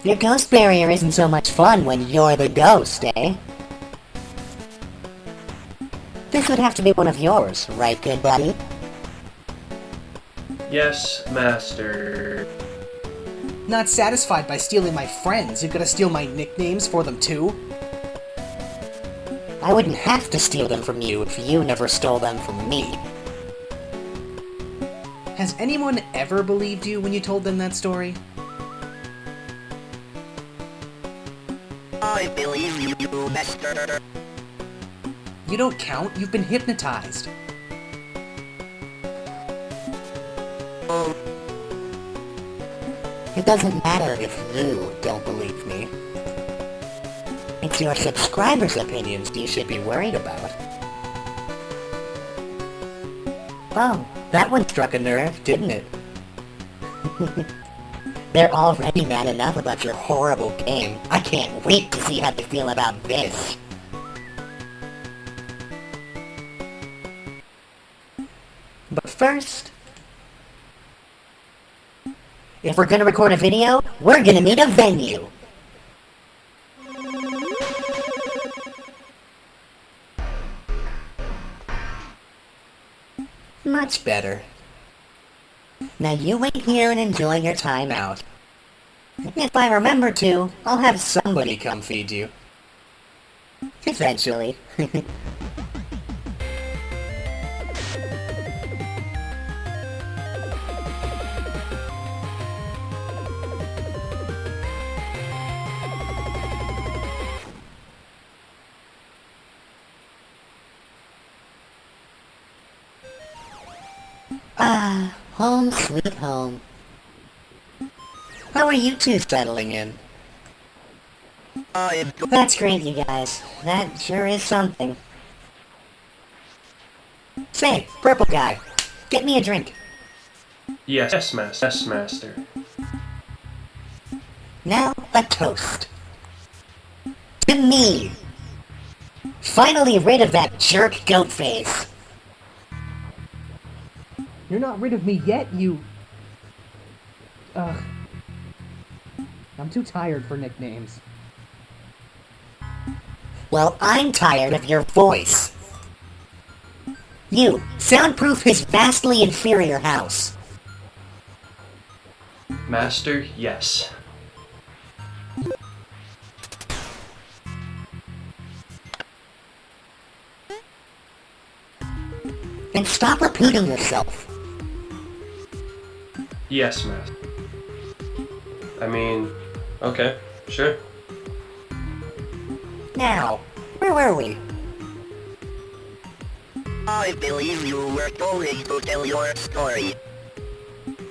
Your ghost barrier isn't so much fun when you're the ghost, eh? This would have to be one of yours, right, good buddy? Yes, master. Not satisfied by stealing my friends, you're gonna steal my nicknames for them too? I wouldn't have to steal them from you if you never stole them from me. Has anyone ever believed you when you told them that story? I believe you, master. You don't count, you've been hypnotized. Oh, It doesn't matter if you don't believe me. It's your subscribers' opinions you should be worried about. Oh, that one struck a nerve, didn't it? They're already mad enough about your horrible game. I can't wait to see how they feel about this. But first, if we're gonna record a video, we're gonna need a venue. Much better. Now you wait here and enjoy your time out. If I remember to, I'll have somebody come feed you. Eventually. Ah, home sweet home. How are you two settling in? I'm That's great, you guys. That sure is something. Say, purple guy, get me a drink. Yes, master. Now, a toast. To me! Finally rid of that jerk goat face. You're not rid of me yet, you... Ugh. I'm too tired for nicknames. Well, I'm tired of your voice. You, soundproof his vastly inferior house. Master, yes. And stop repeating yourself. Yes, master. I mean, okay, sure. Now, where were we? I believe you were going to tell your story.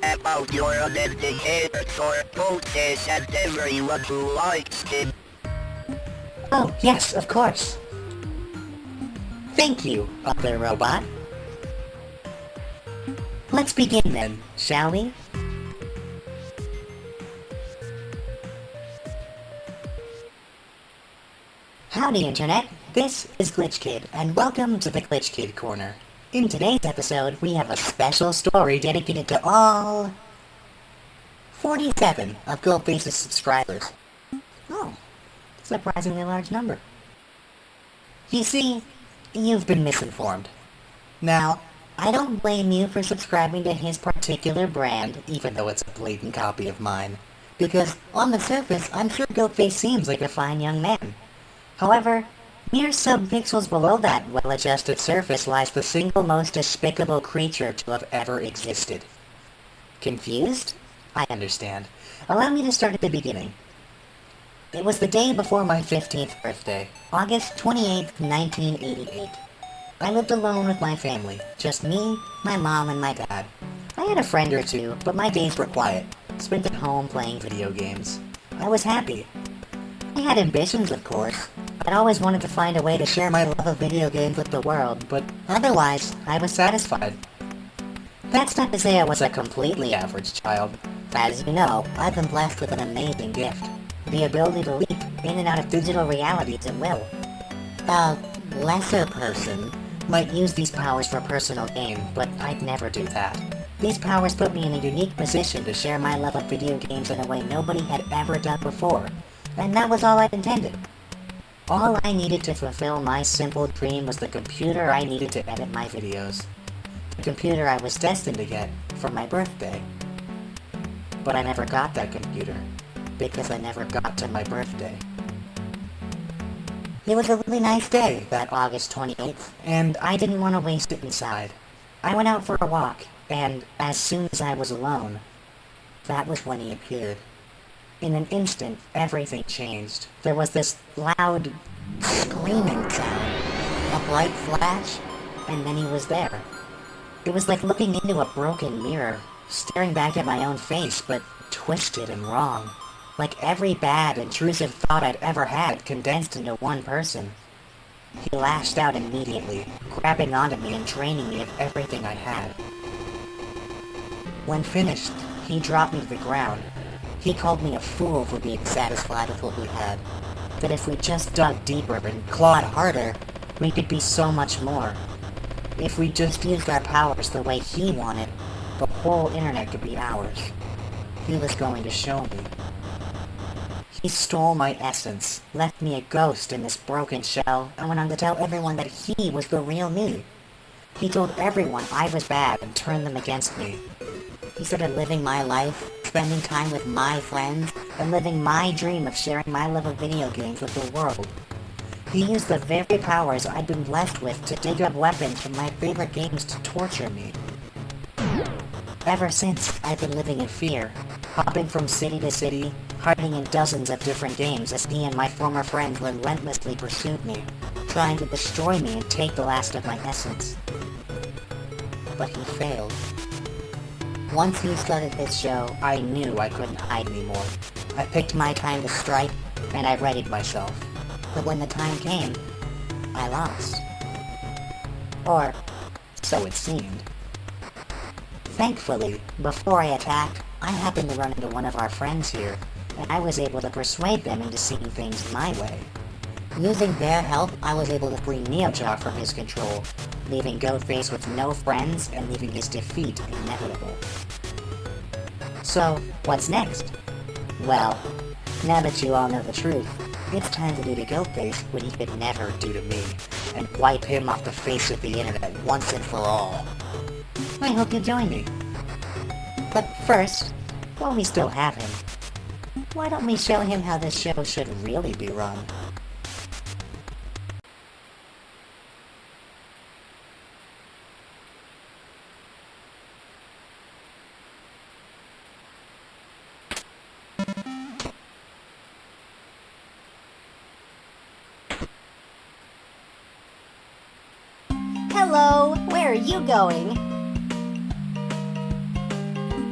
About your unending hatred for Protest and everyone who likes him. Oh, yes, of course. Thank you, other robot. Let's begin then, shall we? Howdy Internet, this is Glitch Kid, and welcome to the Glitch Kid Corner. In today's episode, we have a special story dedicated to all 47 of Goldface's subscribers. Oh, surprisingly large number. You see, you've been misinformed. Now, I don't blame you for subscribing to his particular brand, even though it's a blatant copy of mine. Because, on the surface, I'm sure Goatface seems like a fine young man. However, mere sub-pixels below that well-adjusted surface lies the single most despicable creature to have ever existed. Confused? I understand. Allow me to start at the beginning. It was the day before my 15th birthday, August 28th, 1988. I lived alone with my family, just me, my mom, and my dad. I had a friend or two, but my days were quiet, spent at home playing video games. I was happy. I had ambitions, of course. I'd always wanted to find a way to share my love of video games with the world, but otherwise, I was satisfied. That's not to say I was a completely average child. As you know, I've been blessed with an amazing gift. The ability to leap in and out of digital realities at will. A lesser person might use these powers for personal gain, but I'd never do that. These powers put me in a unique position to share my love of video games in a way nobody had ever done before, and that was all I intended. All I needed to fulfill my simple dream was the computer I needed to edit my videos. The computer I was destined to get for my birthday. But I never got that computer, because I never got to my birthday. It was a really nice day, that August 28th, and I didn't want to waste it inside. I went out for a walk, and as soon as I was alone, that was when he appeared. In an instant, everything changed. There was this loud, screaming sound, a bright flash, and then he was there. It was like looking into a broken mirror, staring back at my own face, but twisted and wrong. Like every bad, intrusive thought I'd ever had condensed into one person. He lashed out immediately, grabbing onto me and draining me of everything I had. When finished, he dropped me to the ground. He called me a fool for being satisfied with what we had. That if we just dug deeper and clawed harder, we could be so much more. If we just used our powers the way he wanted, the whole internet could be ours. He was going to show me. He stole my essence, left me a ghost in this broken shell, and went on to tell everyone that he was the real me. He told everyone I was bad and turned them against me. He started living my life, spending time with my friends, and living my dream of sharing my love of video games with the world. He used the very powers I'd been blessed with to dig up weapons from my favorite games to torture me. Ever since, I've been living in fear, hopping from city to city, hiding in dozens of different games as he and my former friends relentlessly pursued me, trying to destroy me and take the last of my essence. But he failed. Once he started his show, I knew I couldn't hide anymore. I picked my time to strike, and I readied myself. But when the time came, I lost. Or, so it seemed. Thankfully, before I attacked, I happened to run into one of our friends here, and I was able to persuade them into seeing things my way. Using their help, I was able to free Neojaw from his control, leaving Goatface with no friends and leaving his defeat inevitable. So, what's next? Well, now that you all know the truth, it's time to do to Goatface what he could never do to me, and wipe him off the face of the internet once and for all. I hope you join me. But first, while we still have him, why don't we show him how this show should really be run? Hello, where are you going?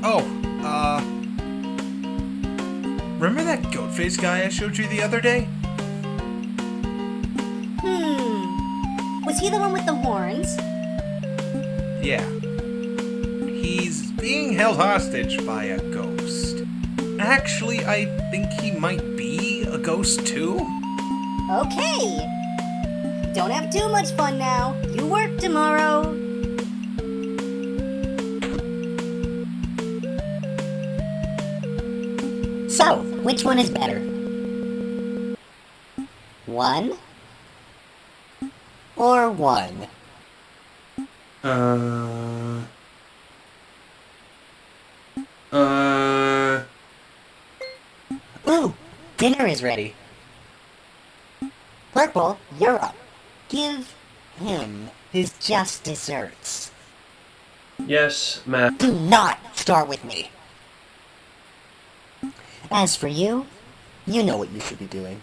Oh, remember that Goatface guy I showed you the other day? Was he the one with the horns? Yeah. He's being held hostage by a ghost. Actually, I think he might be a ghost too. Okay. Don't have too much fun now. You work tomorrow. So, which one is better? One? Or one? Ooh! Dinner is ready. Purple, you're up. Give him his just desserts. Yes, ma'am. Do not start with me. As for you, you know what you should be doing.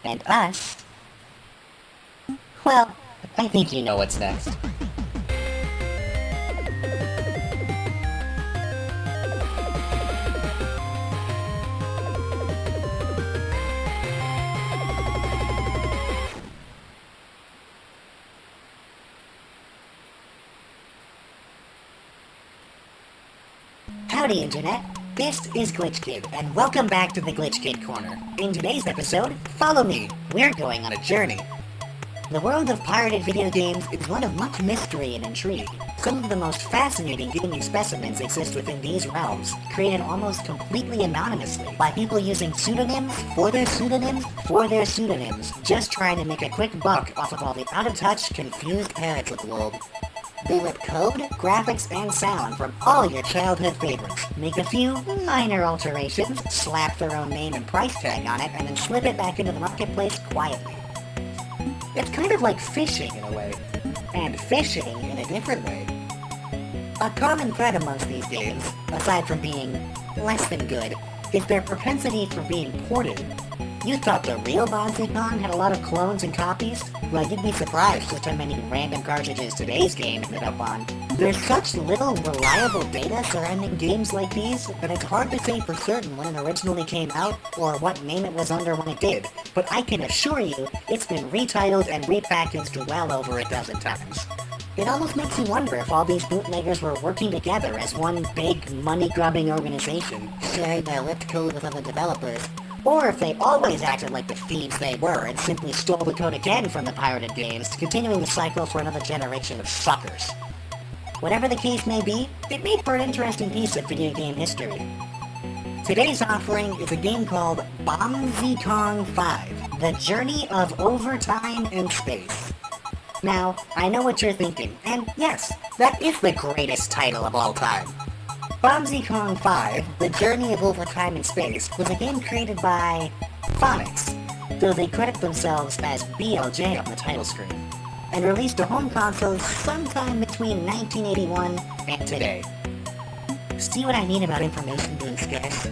And us? Well, I think you know what's next. Howdy, Internet. This is Glitch Kid, and welcome back to the Glitch Kid Corner. In today's episode, follow me. We're going on a journey. The world of pirated video games is one of much mystery and intrigue. Some of the most fascinating gaming specimens exist within these realms, created almost completely anonymously by people using pseudonyms for their pseudonyms for their pseudonyms, just trying to make a quick buck off of all the out-of-touch, confused parents of the world. They rip code, graphics, and sound from all your childhood favorites, make a few minor alterations, slap their own name and price tag on it, and then slip it back into the marketplace quietly. It's kind of like fishing in a way, and fishing in a different way. A common thread amongst these games, aside from being less than good, is their propensity for being ported. You thought the real baqly had a lot of clones and copies? Well, you'd be surprised just how many random cartridges today's game ended up on. There's such little reliable data surrounding games like these that it's hard to say for certain when it originally came out or what name it was under when it did, but I can assure you it's been retitled and repackaged well over a dozen times. It almost makes you wonder if all these bootleggers were working together as one big money-grubbing organization, sharing their lift code with other developers, or if they always acted like the thieves they were and simply stole the code again from the pirated games, continuing the cycle for another generation of suckers. Whatever the case may be, it made for an interesting piece of video game history. Today's offering is a game called baqly 5, The Journey of Overtime and Space. Now, I know what you're thinking, and yes, that is the greatest title of all time. baqly 5, The Journey of Overtime and Space, was a game created by Phonics, though they credit themselves as BLJ on the title screen, and released to home consoles sometime between 1981 and today. See what I mean about information being scarce?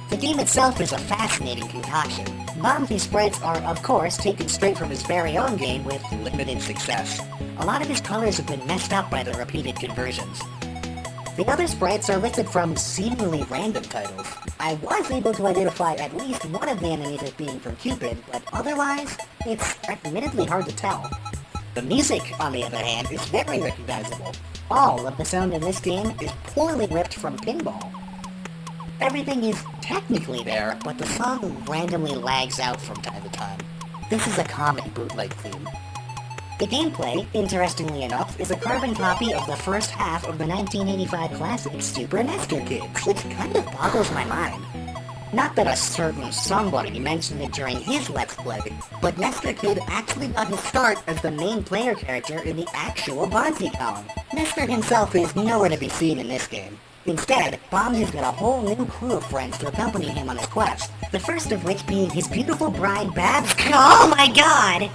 The game itself is a fascinating concoction. baqly sprites are, of course, taken straight from his very own game with limited success. A lot of his colors have been messed up by the repeated conversions. The other sprites are listed from seemingly random titles. I was able to identify at least one of the enemies as being from Cupid, but otherwise, it's admittedly hard to tell. The music, on the other hand, is very recognizable. All of the sound in this game is poorly ripped from Pinball. Everything is technically there, but the song randomly lags out from time to time. This is a common bootleg theme. The gameplay, interestingly enough, is a carbon copy of the first half of the 1985 classic Super Nestor Kids, which kind of boggles my mind. Not that a certain somebody mentioned it during his Let's Play, but Nestor Kid actually got his start as the main player character in the actual baqly. Nestor himself is nowhere to be seen in this game. Instead, baqly's got a whole new crew of friends to accompany him on his quest, the first of which being his beautiful bride Babs. Oh my god!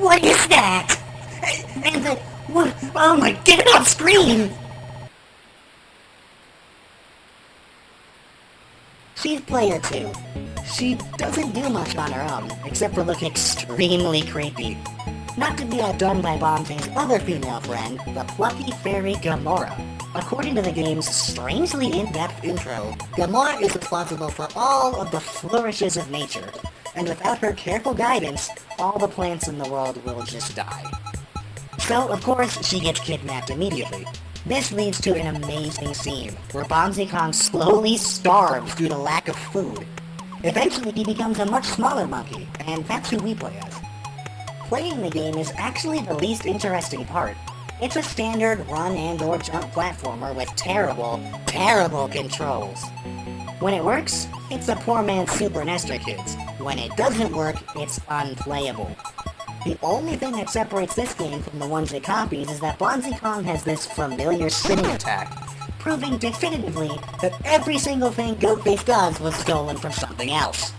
What is that? And the... what? Oh my... get it off screen! She's player 2. She doesn't do much on her own, except for look extremely creepy. Not to be outdone by baqly's other female friend, the plucky fairy Gamora. According to the game's strangely in-depth intro, Gamora is responsible for all of the flourishes of nature, and without her careful guidance, all the plants in the world will just die. So, of course, she gets kidnapped immediately. This leads to an amazing scene, where baqly slowly starves due to lack of food. Eventually he becomes a much smaller monkey, and that's who we play as. Playing the game is actually the least interesting part. It's a standard run and or jump platformer with terrible, terrible controls. When it works, it's a poor man's Super Nestor Kids. When it doesn't work, it's unplayable. The only thing that separates this game from the ones it copies is that baqly has this familiar spinning attack, proving definitively that every single thing Goatface does was stolen from something else.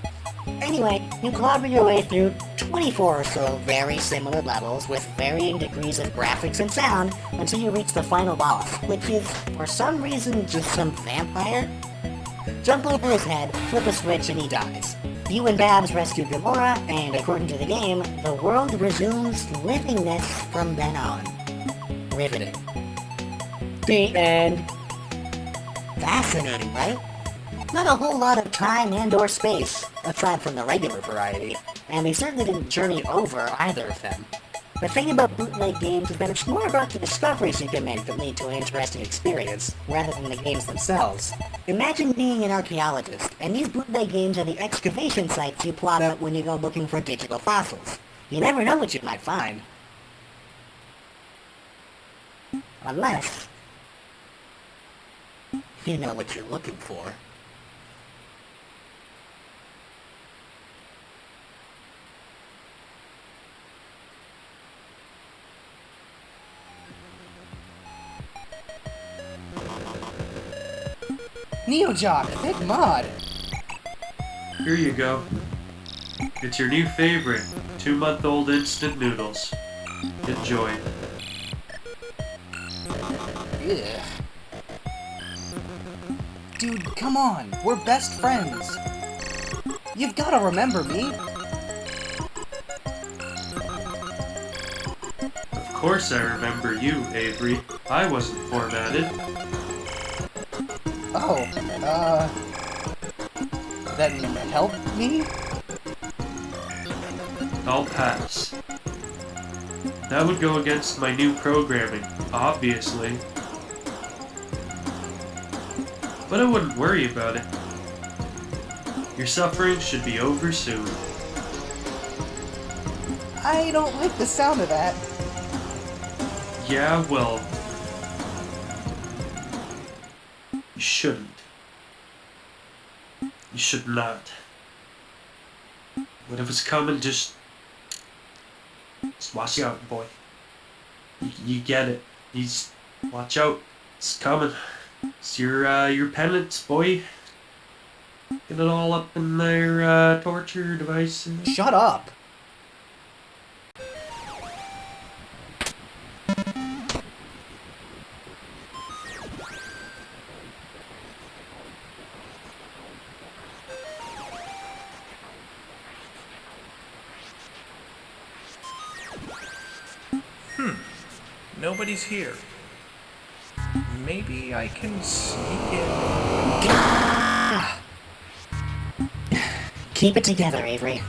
Anyway, you clobber your way through 24 or so very similar levels with varying degrees of graphics and sound until you reach the final boss, which is, for some reason, just some vampire. Jump over his head, flip a switch, and he dies. You and Babs rescue Gamora, and according to the game, the world resumes livingness from then on. Riveting. The end. Fascinating, right? Not a whole lot of time and or space, aside from the regular variety, and they certainly didn't journey over either of them. The thing about bootleg games is that it's more about the discoveries you can make that lead to an interesting experience, rather than the games themselves. Imagine being an archaeologist, and these bootleg games are the excavation sites you plot out when you go looking for digital fossils. You never know what you might find. Unless you know what you're looking for. NeoJock, big mod. Here you go. It's your new favorite, 2-month-old instant noodles. Enjoy. Ugh. Dude, come on. We're best friends. You've gotta remember me. Of course I remember you, Avery. I wasn't formatted. Oh, then help me? I'll pass. That would go against my new programming, obviously. But I wouldn't worry about it. Your suffering should be over soon. I don't like the sound of that. Yeah, well... You shouldn't. You should not. Whatever's coming, just watch out, boy. You get it. Watch out. It's coming. It's your penance, boy. Get it all up in their torture devices. Shut up. Nobody's here. Maybe I can sneak in. Keep it together, Avery.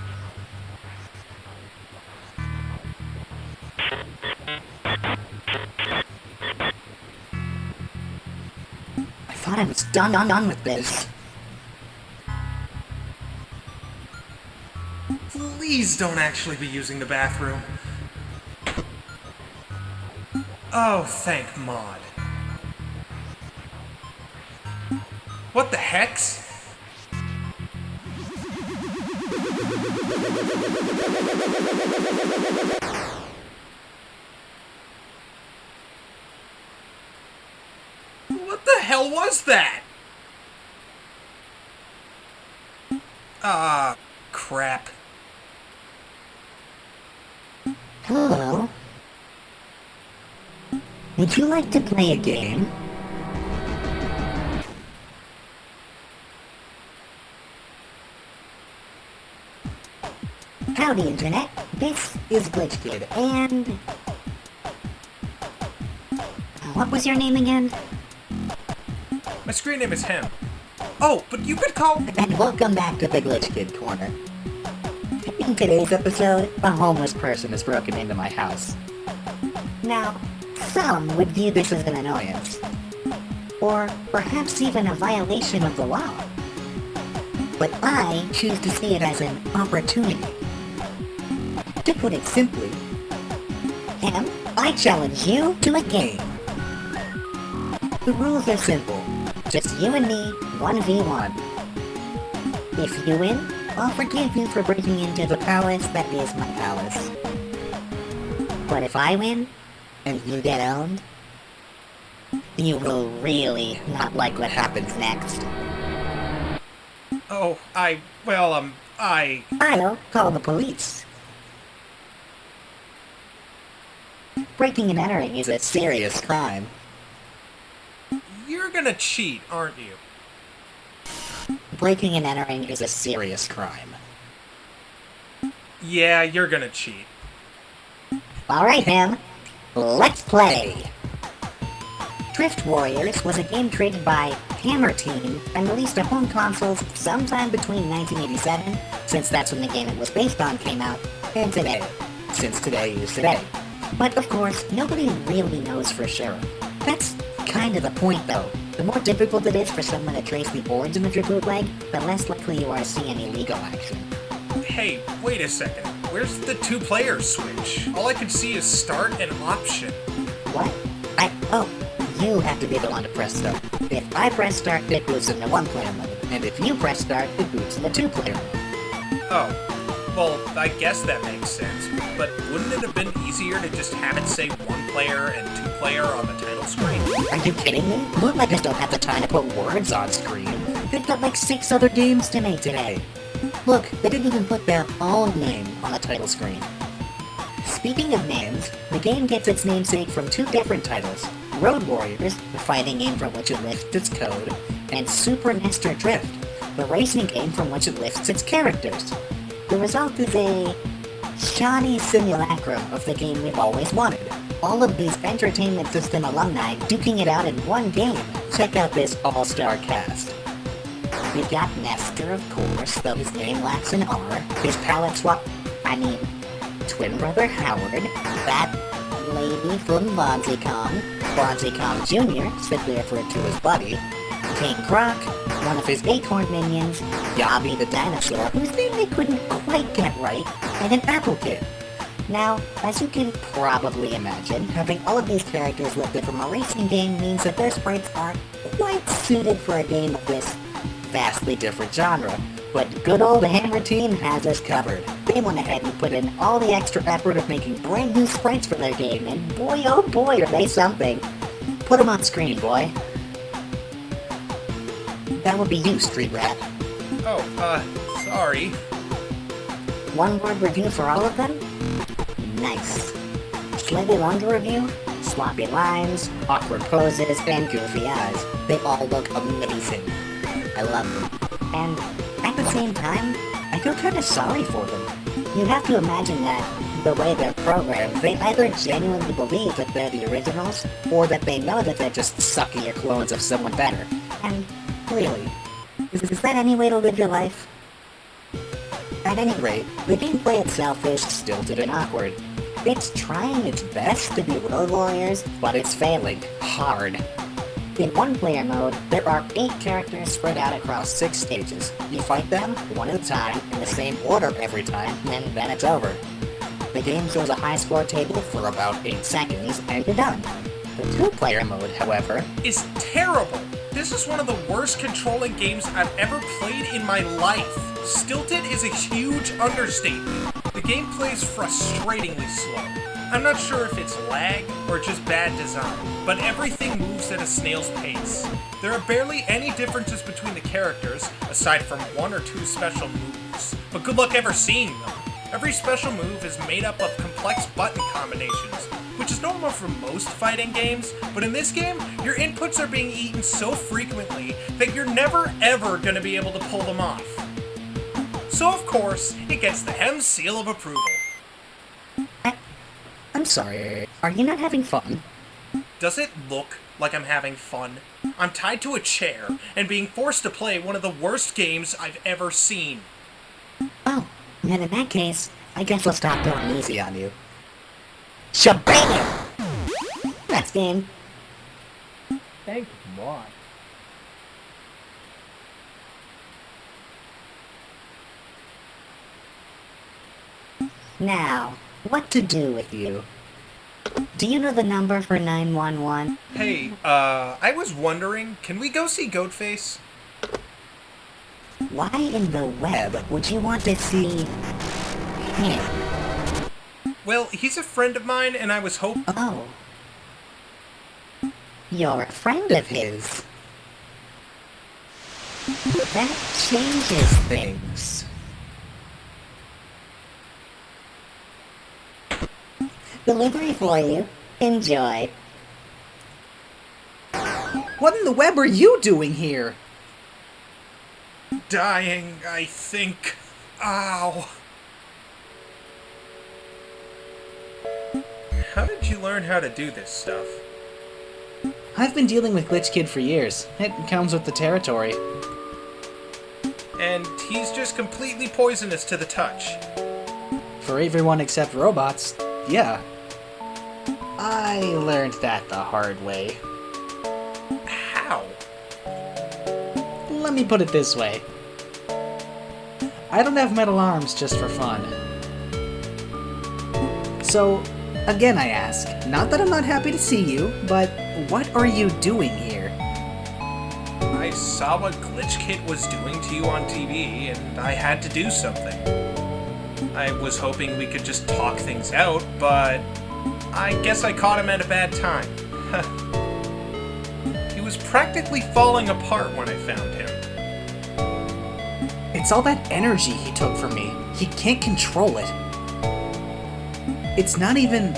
I thought I was done with this. Please don't actually be using the bathroom. Oh, thank Maud. What the hex? What the hell was that? Ah, crap. Hello? Would you like to play a game? Howdy, Internet. This is GL1TCHK1D, and... what was your name again? My screen name is him. Oh, but you could call... And welcome back to the GL1TCHK1D Corner. In today's episode, a homeless person has broken into my house. Now, some would view this as an annoyance, or perhaps even a violation of the law. But I choose to see it as an opportunity. To put it simply, Ham, I challenge you to a game. The rules are simple, just you and me, 1v1. If you win, I'll forgive you for breaking into the palace that is my palace. But if I win, and you get owned, you will really not like what happens next. Oh, I know, call the police. Breaking and entering is a serious crime. You're gonna cheat, aren't you? Breaking and entering is a serious crime. Yeah, you're gonna cheat. Alright, Ham. Let's play! Drift Warriors was a game created by Hammer Team and released to home consoles sometime between 1987, since that's when the game it was based on came out, and today, since today is today. But of course, nobody really knows for sure. That's kind of the point though. The more difficult it is for someone to trace the origin of your bootleg, the less likely you are to see any legal action. Hey, wait a second. Where's the two-player switch? All I could see is start and option. What? Oh, you have to be the one to press start. If I press start, it boots in the one-player mode, and if you press start, it boots in the two-player mode. Oh, well, I guess that makes sense, but wouldn't it have been easier to just have it say one-player and two-player on the title screen? Are you kidding me? Bootleggers don't have the time to put words on screen. They've got like 6 other games to make today. Look, they didn't even put their own name on the title screen. Speaking of names, the game gets its namesake from 2 different titles. Road Warriors, the fighting game from which it lifts its code, and Super Nester Drift, the racing game from which it lifts its characters. The result is a shoddy simulacrum of the game we've always wanted. All of these entertainment system alumni duking it out in one game. Check out this all-star cast. We've got Nestor, of course, though his name lacks an R. His palette swap... twin brother Howard. That lady from BonziCon Jr., simply referred to as Buddy. King Croc, one of his acorn minions. Yobby the dinosaur, whose name they couldn't quite get right. And an Apple Kid. Now, as you can probably imagine, having all of these characters lifted from a racing game means that their sprites aren't quite suited for a game of this vastly different genre, but good old Hammer Team has us covered. They went ahead and put in all the extra effort of making brand new sprites for their game, and boy oh boy are they something. Put them on screen, boy. That would be you, Street Rat. Oh, sorry. One word review for all of them? Nice. Slightly longer review? Sloppy lines, awkward poses, and goofy eyes. They all look amazing. I love them. And at the same time, I feel kind of sorry for them. You have to imagine that the way they're programmed, they either genuinely believe that they're the originals, or that they know that they're just suckier clones of someone better. And really, is that any way to live your life? At any rate, the gameplay itself is stilted and awkward. It's trying its best to be Road Warriors, but it's failing hard. In one-player mode, there are 8 characters spread out across 6 stages. You fight them, one at a time, in the same order every time, and then it's over. The game shows a high score table for about 8 seconds, and you're done. The 2-player mode, however, is terrible. This is one of the worst controlling games I've ever played in my life. Stilted is a huge understatement. The gameplay is frustratingly slow. I'm not sure if it's lag or just bad design, but everything moves at a snail's pace. There are barely any differences between the characters, aside from 1 or 2 special moves, but good luck ever seeing them. Every special move is made up of complex button combinations, which is normal for most fighting games, but in this game, your inputs are being eaten so frequently that you're never ever going to be able to pull them off. So of course, it gets the Hem seal of approval. I'm sorry, are you not having fun? Does it look like I'm having fun? I'm tied to a chair and being forced to play one of the worst games I've ever seen. Oh, then in that case, I guess we'll stop going easy on you. Shabam! Next game. Thank God. Now, what to do with you? Do you know the number for 911? Hey, I was wondering, can we go see Goatface? Why in the web would you want to see him? Well, he's a friend of mine, and I was hoping... Oh. You're a friend of his. That changes things. Delivery for you. Enjoy. What in the web are you doing here? Dying, I think. Ow. How did you learn how to do this stuff? I've been dealing with Glitch Kid for years. It comes with the territory. And he's just completely poisonous to the touch. For everyone except robots, yeah. I learned that the hard way. How? Let me put it this way. I don't have metal arms just for fun. So, again I ask, not that I'm not happy to see you, but what are you doing here? I saw what Glitch Kid was doing to you on TV, and I had to do something. I was hoping we could just talk things out, but I guess I caught him at a bad time. He was practically falling apart when I found him. It's all that energy he took from me. He can't control it. It's not even...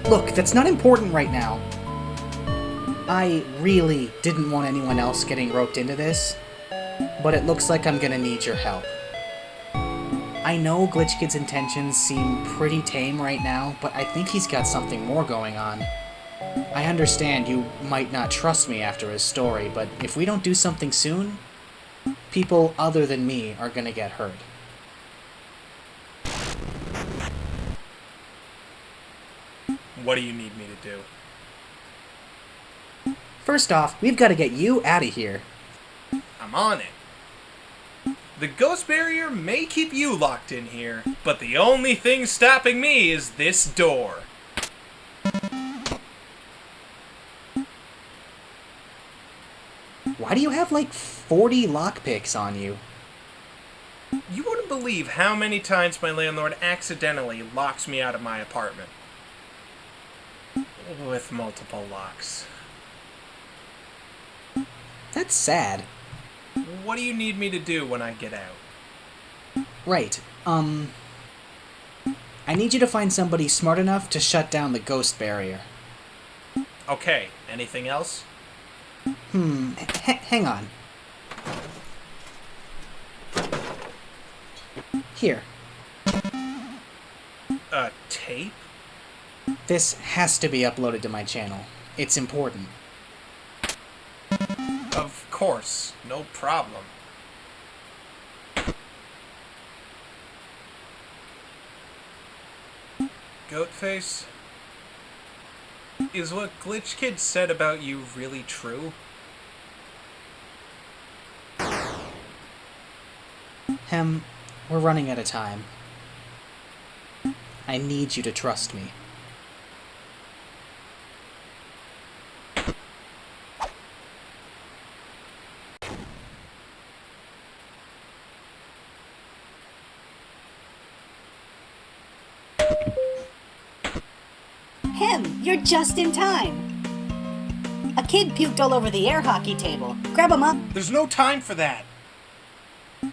Look, that's not important right now. I really didn't want anyone else getting roped into this, but it looks like I'm gonna need your help. I know Glitch Kid's intentions seem pretty tame right now, but I think he's got something more going on. I understand you might not trust me after his story, but if we don't do something soon, people other than me are gonna get hurt. What do you need me to do? First off, we've got to get you out of here. I'm on it. The ghost barrier may keep you locked in here, but the only thing stopping me is this door. Why do you have like 40 lockpicks on you? You wouldn't believe how many times my landlord accidentally locks me out of my apartment. With multiple locks. That's sad. What do you need me to do when I get out? Right, I need you to find somebody smart enough to shut down the ghost barrier. Okay, anything else? Hang on. Here. A tape? This has to be uploaded to my channel. It's important. Of course, no problem. Goatface? Is what Glitch Kid said about you really true? We're running out of time. I need you to trust me. You're just in time. A kid puked all over the air hockey table. Grab him up. There's no time for that.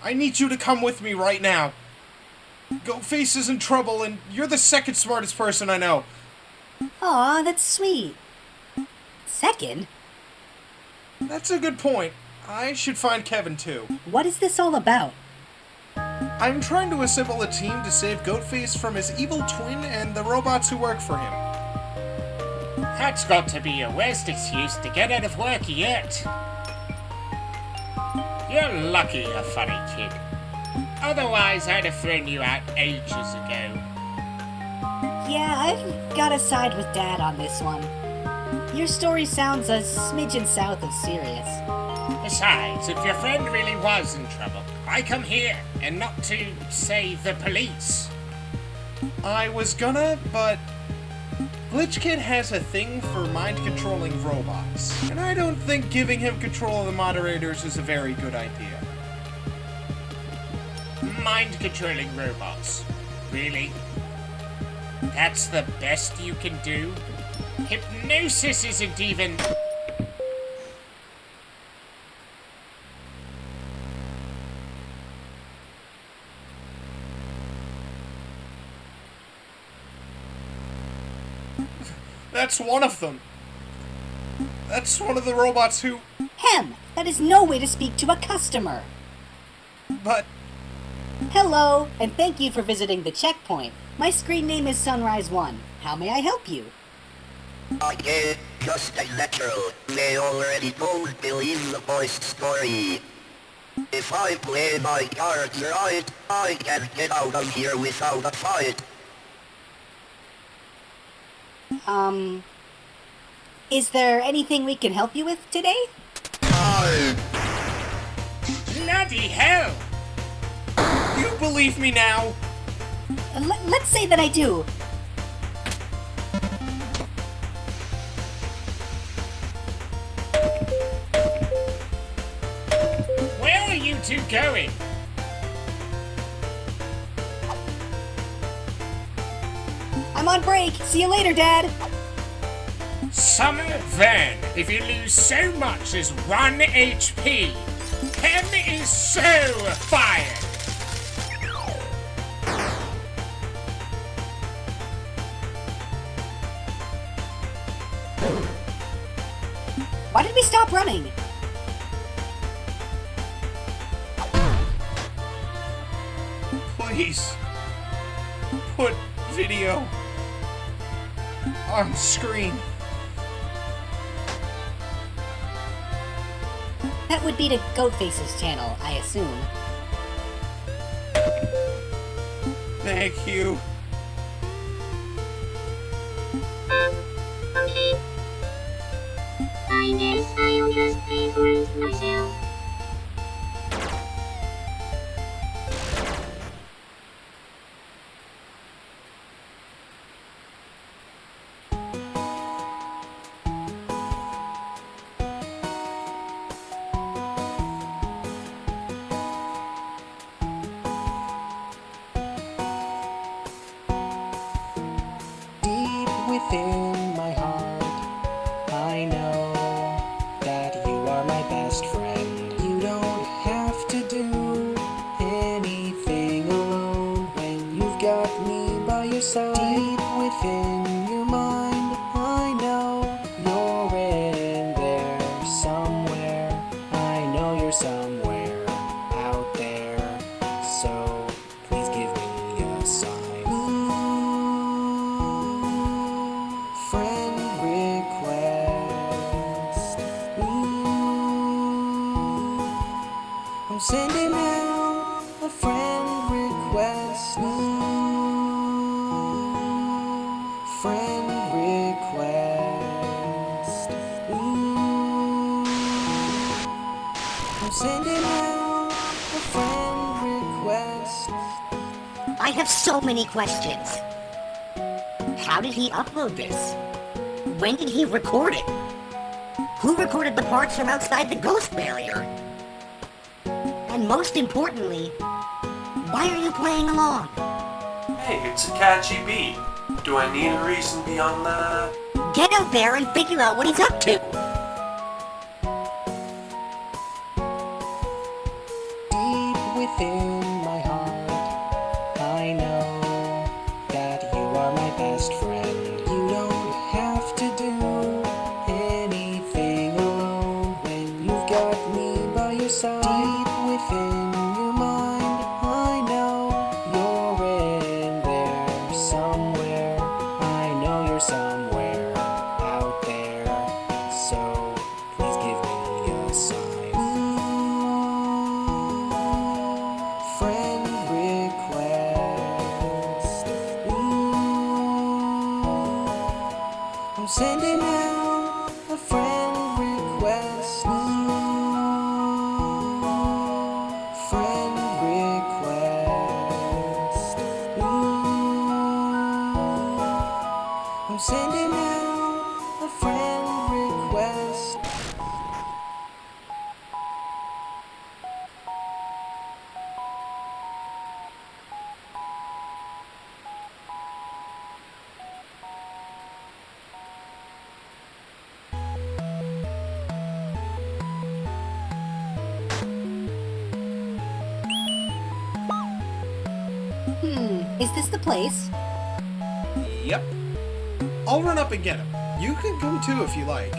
I need you to come with me right now. Goatface is in trouble, and you're the second smartest person I know. Aw, that's sweet. Second? That's a good point. I should find Kevin, too. What is this all about? I'm trying to assemble a team to save Goatface from his evil twin and the robots who work for him. That's got to be your worst excuse to get out of work yet. You're lucky you're a funny kid. Otherwise, I'd have thrown you out ages ago. Yeah, I've got to side with Dad on this one. Your story sounds a smidgen south of serious. Besides, if your friend really was in trouble, I come here, and not to, say, the police. I was gonna, but Glitch Kid has a thing for mind-controlling robots, and I don't think giving him control of the moderators is a very good idea. Mind-controlling robots? Really? That's the best you can do? Hypnosis isn't even... That's one of them. That's one of the robots who... That is no way to speak to a customer. But... Hello, and thank you for visiting the checkpoint. My screen name is Sunrise1. How may I help you? Okay, just as natural. They already told Billy the voice story. If I play my cards right, I can get out of here without a fight. Is there anything we can help you with today? Bloody hell! You believe me now? Let's say that I do. Where are you two going? I'm on break. See you later, Dad. Summer Vern, if you lose so much as 1 HP, Ken is so fired. Why did we stop running? Please. Put video on screen. That would be to Goatface's channel, I assume. Thank you. I guess I'll just pay for it myself. Deep within my heart, I know that you are my best friend. You don't have to do anything alone when you've got me by your side. Deep within your mind, I know you're in there somewhere. I know you're somewhere out there, so please give me a sign. Friend request. I'm sending out a friend request. Friend request. I'm sending out a friend request. I have so many questions. How did he upload this? When did he record it? Who recorded the parts from outside the ghost barrier? And most importantly, why are you playing along? Hey, it's a catchy beat. Do I need a reason beyond that? Get out there and figure out what he's up to! Deep within my heart, I know that you are my best friend. You don't have to do anything alone when you've got me by your side. Deep within your mind, I know you're in there somewhere. I know you're somewhere out there, so please give me a sign. Friend request. I'm sending out a friend request. Friend request. I'm sending out a friend request. Is this the place? Yep. I'll run up and get him. You can come too if you like.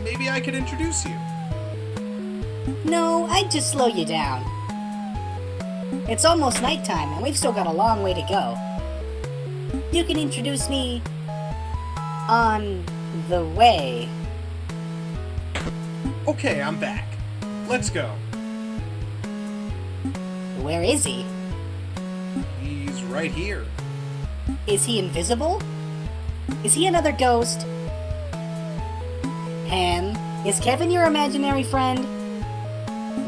Maybe I could introduce you. No, I'd just slow you down. It's almost nighttime, and we've still got a long way to go. You can introduce me on the way. Okay, I'm back. Let's go. Where is he? He's right here. Is he invisible? Is he another ghost? Ham, is Kevin your imaginary friend?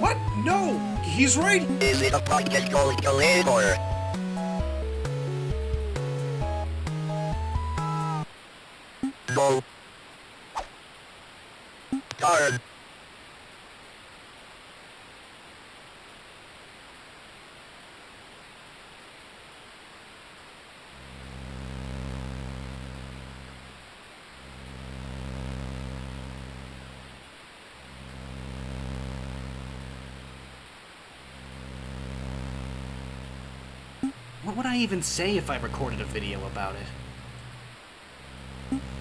What? No! He's right. Is it a pocket called Collider? go. Darn. What would I even say if I recorded a video about it?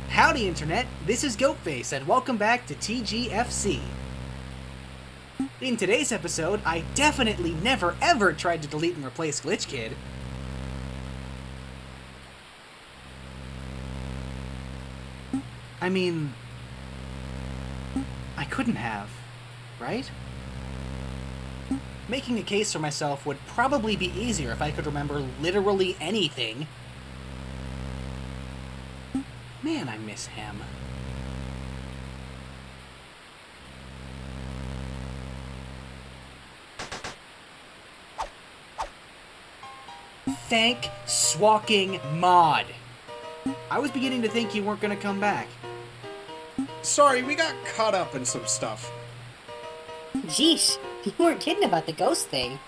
Howdy Internet, this is Goatface and welcome back to TGFC. In today's episode, I definitely never ever tried to delete and replace Glitch Kid. I mean, I couldn't have, right? Making a case for myself would probably be easier if I could remember literally anything. Man, I miss him. Thank swalking Mod. I was beginning to think you weren't gonna come back. Sorry, we got caught up in some stuff. Jeesh, you weren't kidding about the ghost thing.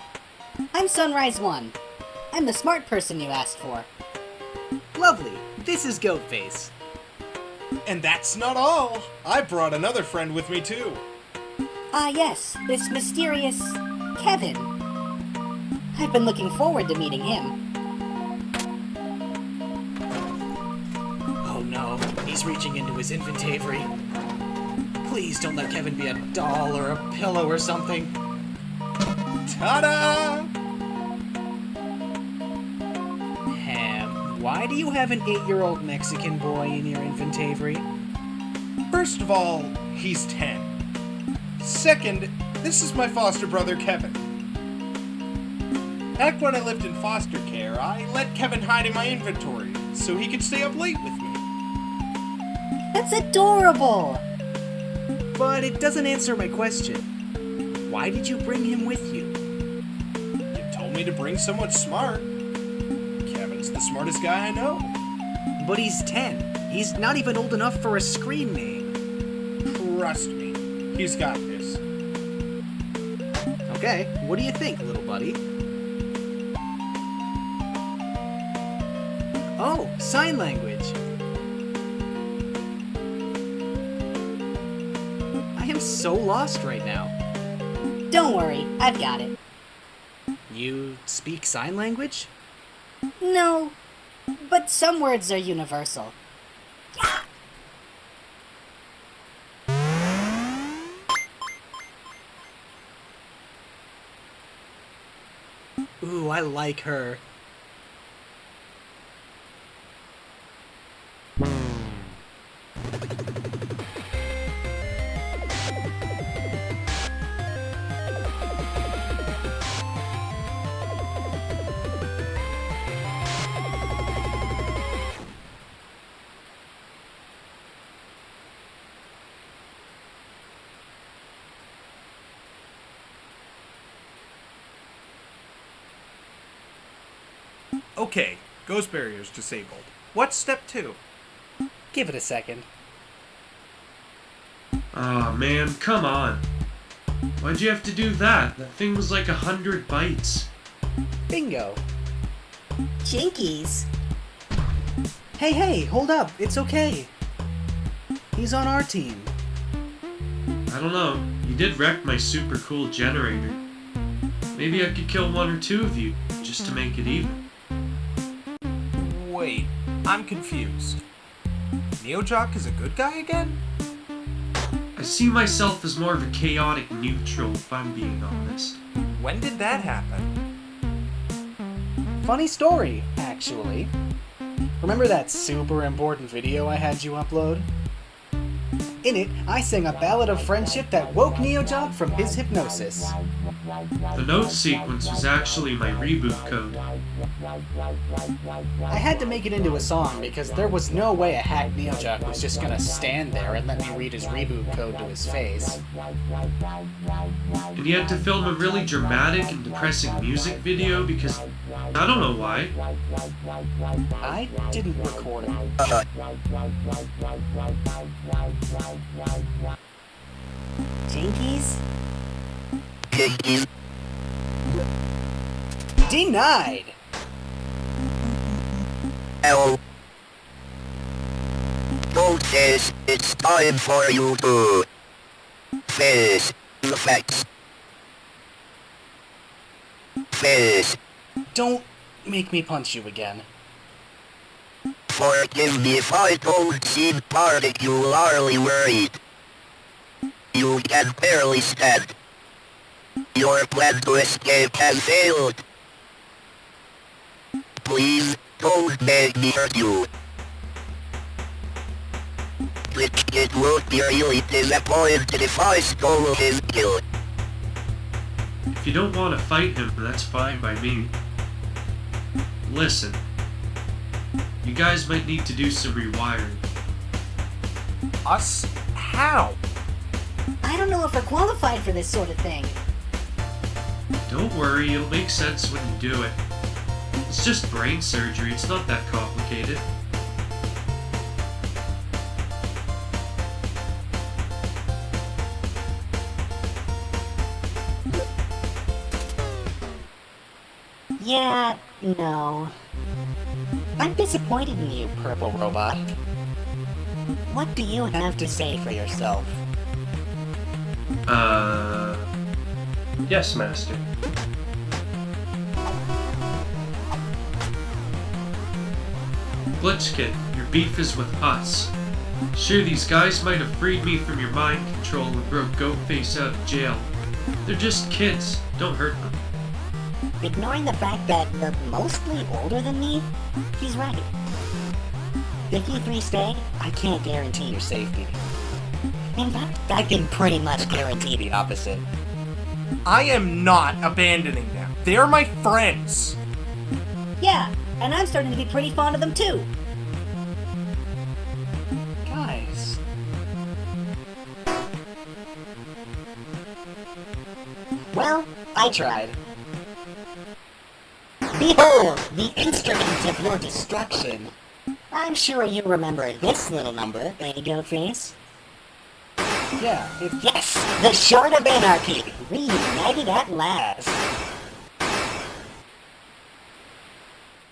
I'm Sunrise One. I'm the smart person you asked for. Lovely. This is Goatface. And that's not all. I brought another friend with me too. Ah yes, this mysterious Kevin. I've been looking forward to meeting him. Oh no, he's reaching into his inventory. Please don't let Kevin be a doll or a pillow or something. Ta-da! Ham, why do you have an 8-year-old Mexican boy in your inventory? First of all, he's 10. Second, this is my foster brother Kevin. Back when I lived in foster care, I let Kevin hide in my inventory so he could stay up late with me. That's adorable! But it doesn't answer my question. Why did you bring him with you? You told me to bring someone smart. Kevin's the smartest guy I know. But he's 10. He's not even old enough for a screen name. Trust me, he's got this. Okay, what do you think, little buddy? Oh, sign language. I am so lost right now. Don't worry, I've got it. You speak sign language? No, but some words are universal. Ooh, I like her. Okay, ghost barrier's disabled. What's step 2? Give it a second. Aw, man, come on. Why'd you have to do that? That thing was like 100 bytes. Bingo. Jinkies. Hey, hold up. It's okay. He's on our team. I don't know. You did wreck my super cool generator. Maybe I could kill 1 or 2 of you, just to make it even. Wait, I'm confused. Neojock is a good guy again? I see myself as more of a chaotic neutral, if I'm being honest. When did that happen? Funny story, actually. Remember that super important video I had you upload? In it, I sang a ballad of friendship that woke Neojock from his hypnosis. The note sequence was actually my reboot code. I had to make it into a song because there was no way a hack Neojuck was just gonna stand there and let me read his reboot code to his face. And he had to film a really dramatic and depressing music video because I don't know why. I didn't record it. Jinkies? Jinkies. Denied! L. Don't face, it's time for you to face the facts. Face. Don't make me punch you again. Forgive me if I don't seem particularly worried. You can barely stand. Your plan to escape has failed. Please, don't make me hurt you. It would be really disappointed if I stole his kill. If you don't want to fight him, that's fine by me. Listen, you guys might need to do some rewiring. Us? How? I don't know if we're qualified for this sort of thing. Don't worry, it'll make sense when you do it. It's just brain surgery, it's not that complicated. Yeah, no. I'm disappointed in you, Purple Robot. What do you have to say for yourself? Yes, Master. Glitch Kid, your beef is with us. Sure, these guys might have freed me from your mind control and broke Goatface out of jail. They're just kids, don't hurt them. Ignoring the fact that they're mostly older than me, he's right. If you three stay, I can't guarantee your safety. In fact, I can pretty much guarantee the opposite. I am not abandoning them. They're my friends. Yeah, and I'm starting to be pretty fond of them too. Guys. Well, I tried. Behold, the instrument of your destruction. I'm sure you remember this little number, Lady Goatface. Yeah, Yes, the Shard of Anarchy, reunited at last.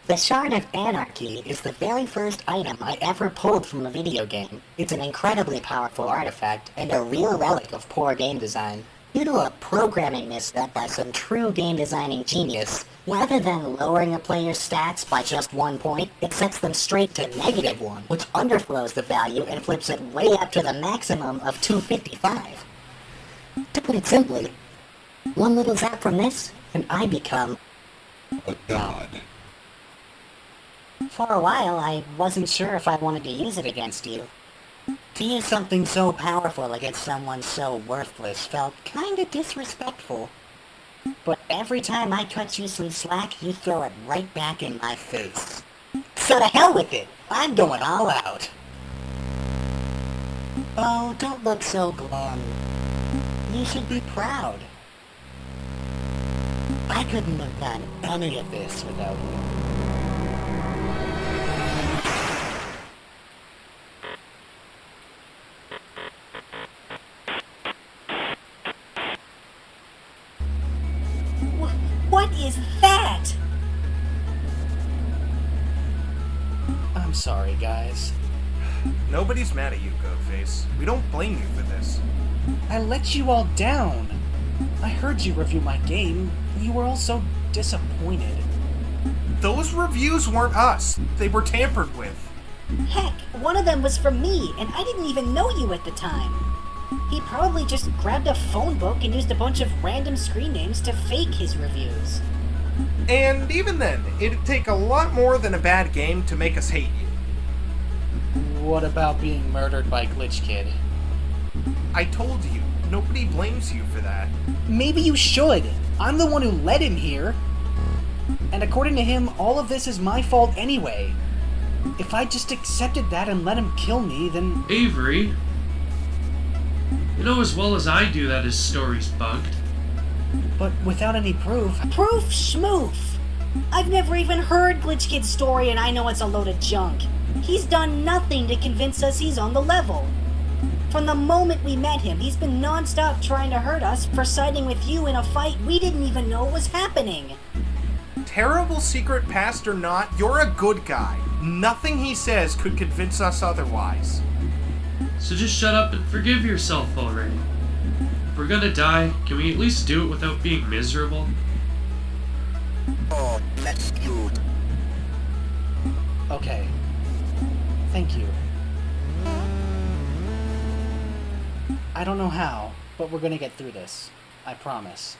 The Shard of Anarchy is the very first item I ever pulled from a video game. It's an incredibly powerful artifact and a real relic of poor game design. Due to a programming misstep by some true game designing genius, rather than lowering a player's stats by just 1 point, it sets them straight to -1, which underflows the value and flips it way up to the maximum of 255. To put it simply, one little zap from this, and I become a god. For a while, I wasn't sure if I wanted to use it against you. To use something so powerful against someone so worthless felt kinda disrespectful. But every time I cut you some slack, you throw it right back in my face. So to hell with it! I'm going all out! Oh, don't look so glum. You should be proud. I couldn't have done any of this without you. What is that? I'm sorry, guys. Nobody's mad at you, Goatface. We don't blame you for this. I let you all down. I heard you review my game. You were all so disappointed. Those reviews weren't us. They were tampered with. Heck, one of them was from me, and I didn't even know you at the time. He probably just grabbed a phone book and used a bunch of random screen names to fake his reviews. And even then, it'd take a lot more than a bad game to make us hate you. What about being murdered by Glitch Kid? I told you, nobody blames you for that. Maybe you should. I'm the one who led him here. And according to him, all of this is my fault anyway. If I just accepted that and let him kill me, then... Avery, you know as well as I do that his story's bugged. But without any proof... Proof schmoof! I've never even heard Glitch Kid's story and I know it's a load of junk. He's done nothing to convince us he's on the level. From the moment we met him, he's been non-stop trying to hurt us for siding with you in a fight we didn't even know was happening. Terrible secret past or not, you're a good guy. Nothing he says could convince us otherwise. So just shut up and forgive yourself already. If we're gonna die, can we at least do it without being miserable? Oh, that's cute. Okay. Thank you. I don't know how, but we're gonna get through this. I promise.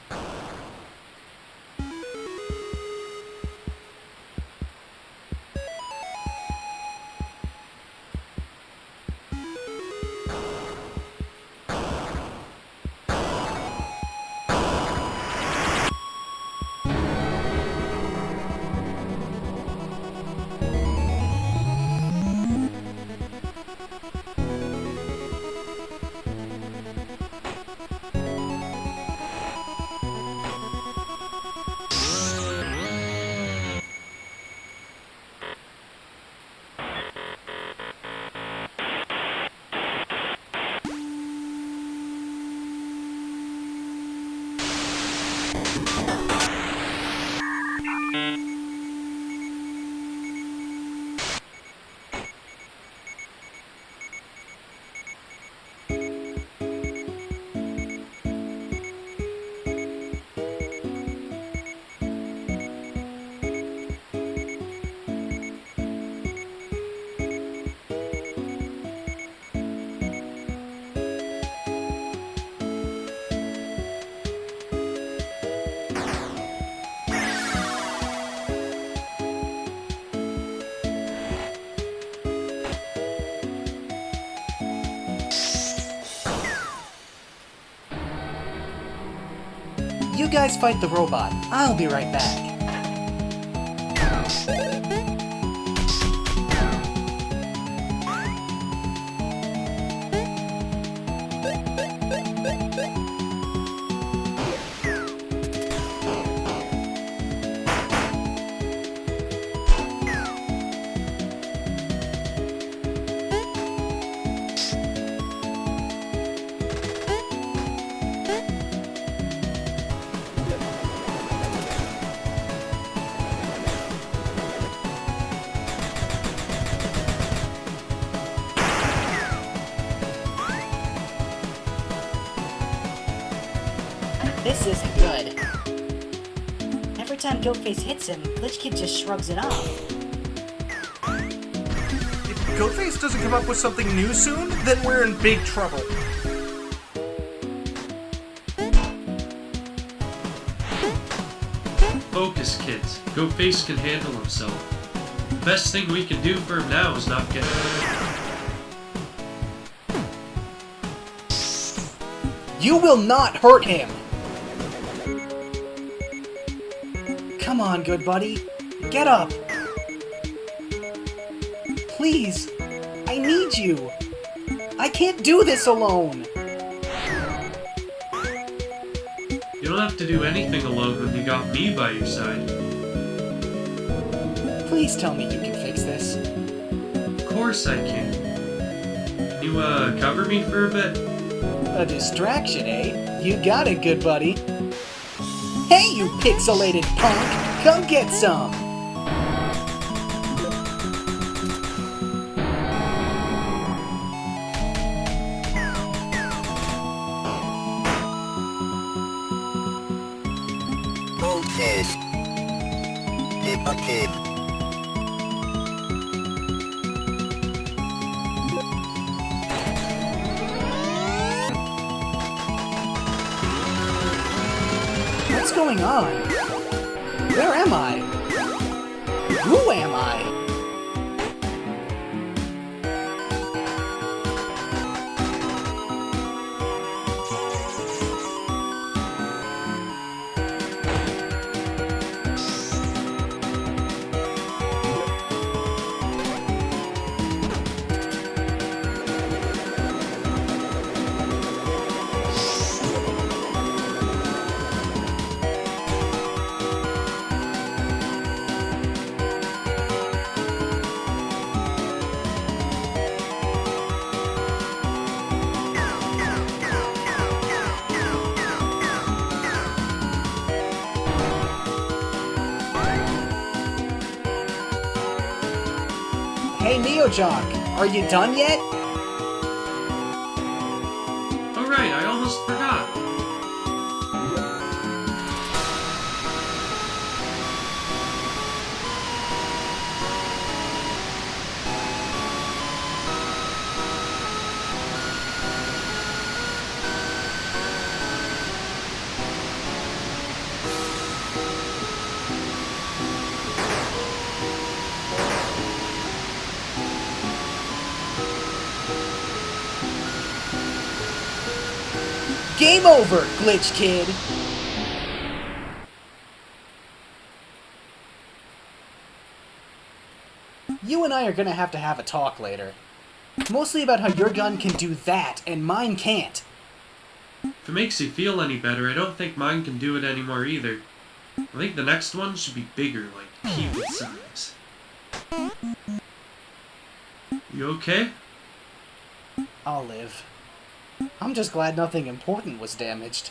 You guys fight the robot. I'll be right back. This isn't good. Every time Goatface hits him, Glitch Kid just shrugs it off. If Goatface doesn't come up with something new soon, then we're in big trouble. Focus, kids. Goatface can handle himself. The best thing we can do for him now is not get hurt. You will not hurt him! Come on, good buddy. Get up! Please! I need you! I can't do this alone! You don't have to do anything alone when you got me by your side. Please tell me you can fix this. Of course I can. Can you, cover me for a bit? A distraction, eh? You got it, good buddy. Hey, you pixelated punk! Come get some! Voltage. Negative. What's going on? Where am I? Who am I? Hey, Neojock, are you done yet? Oh right, I almost forgot. Game over, Glitch Kid! You and I are gonna have to have a talk later. Mostly about how your gun can do that and mine can't. If it makes you feel any better, I don't think mine can do it anymore either. I think the next one should be bigger, like people size. You okay? I'll live. I'm just glad nothing important was damaged.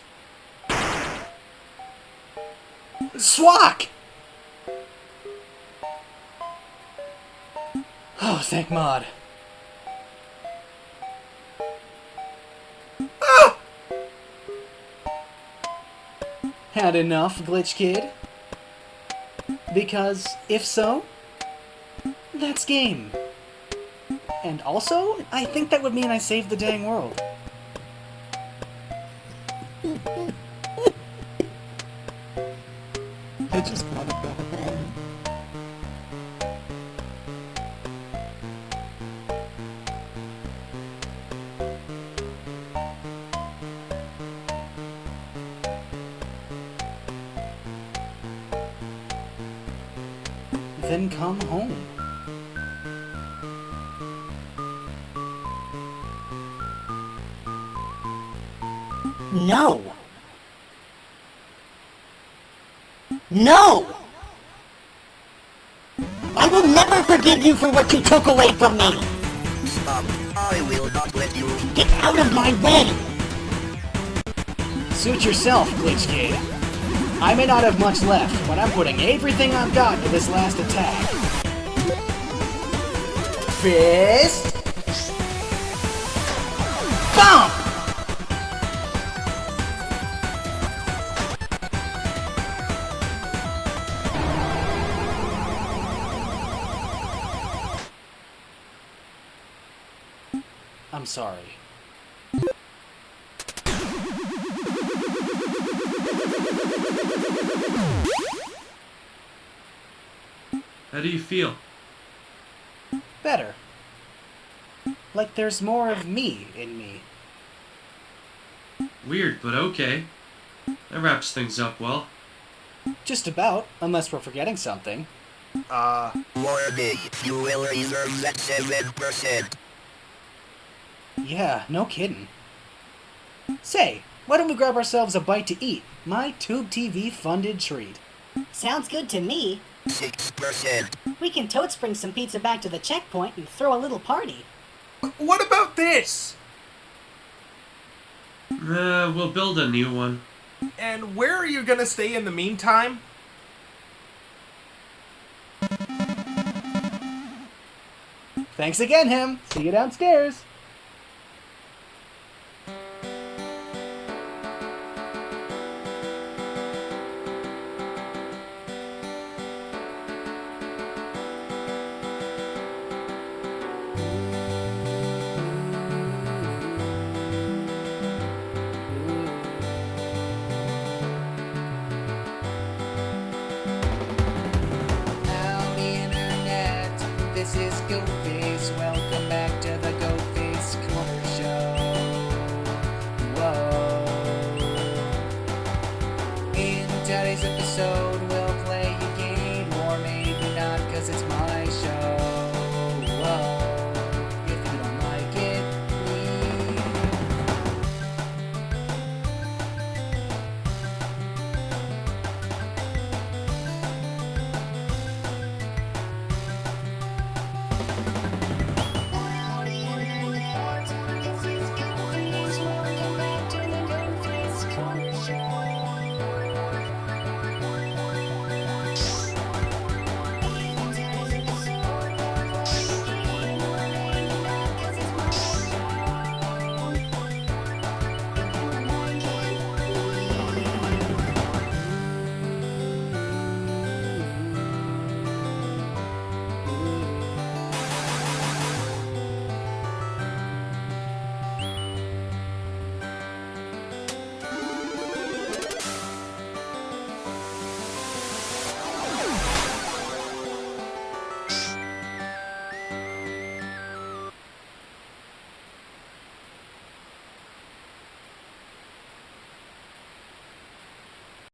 Swak! Oh, thank Mod. Ah! Had enough, Glitch Kid? Because, if so, that's game. And also, I think that would mean I saved the dang world. I just want to go home. Then come home. No! No! I will never forgive you for what you took away from me! Stop. I will not let you. Get out of my way! Suit yourself, Glitch Kid. I may not have much left, but I'm putting everything I've got into this last attack. Fist! Bump! I'm sorry. How do you feel? Better. Like there's more of me in me. Weird, but okay. That wraps things up well. Just about, unless we're forgetting something. Warning, fuel reserves at 7%. Yeah, no kidding. Say, why don't we grab ourselves a bite to eat? My Tube TV funded treat. Sounds good to me. 6%. We can totes bring some pizza back to the checkpoint and throw a little party. What about this? We'll build a new one. And where are you gonna stay in the meantime? Thanks again, him. See you downstairs.